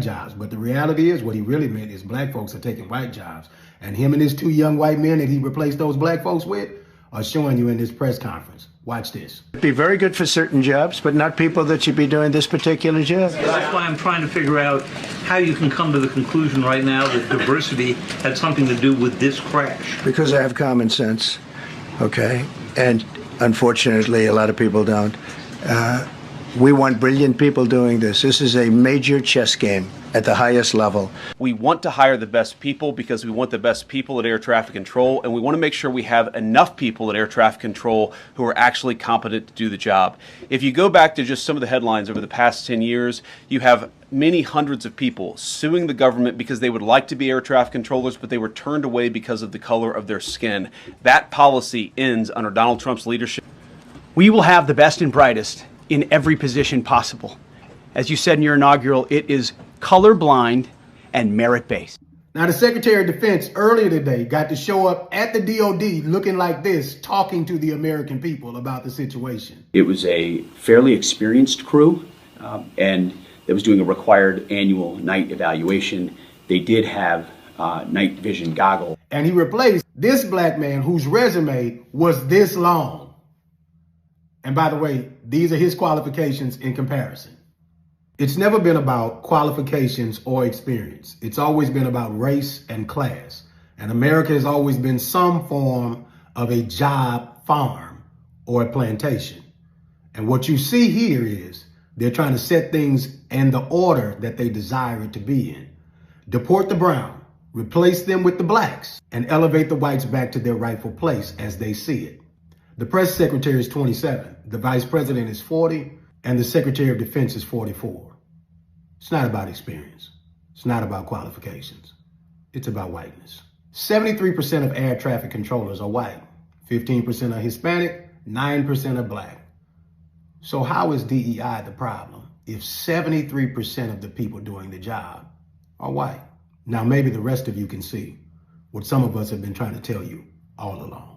jobs. But the reality is what he really meant is black folks are taking white jobs. And him and his two young white men that he replaced those black folks with are showing you in this press conference. Watch this. Be very good for certain jobs, but not people that should be doing this particular job. That's why I'm trying to figure out how you can come to the conclusion right now that diversity had something to do with this crash. Because I have common sense, okay? And unfortunately, a lot of people don't. We want brilliant people doing this. This is a major chess game at the highest level. We want to hire the best people because we want the best people at air traffic control, and we want to make sure we have enough people at air traffic control who are actually competent to do the job. If you go back to just some of the headlines over the past 10 years, you have many hundreds of people suing the government because they would like to be air traffic controllers, but they were turned away because of the color of their skin. That policy ends under Donald Trump's leadership. We will have the best and brightest in every position possible. As you said in your inaugural, it is colorblind and merit-based. Now, the Secretary of Defense earlier today got to show up at the DOD looking like this, talking to the American people about the situation. It was a fairly experienced crew, and that was doing a required annual night evaluation. They did have night vision goggles. And he replaced this black man whose resume was this long. And by the way, these are his qualifications in comparison. It's never been about qualifications or experience. It's always been about race and class. And America has always been some form of a job farm or a plantation. And what you see here is they're trying to set things in the order that they desire it to be in. Deport the brown, replace them with the blacks, and elevate the whites back to their rightful place as they see it. The press secretary is 27, the vice president is 40, and the secretary of defense is 44. It's not about experience. It's not about qualifications. It's about whiteness. 73% of air traffic controllers are white, 15% are Hispanic, 9% are black. So how is DEI the problem if 73% of the people doing the job are white? Now maybe the rest of you can see what some of us have been trying to tell you all along.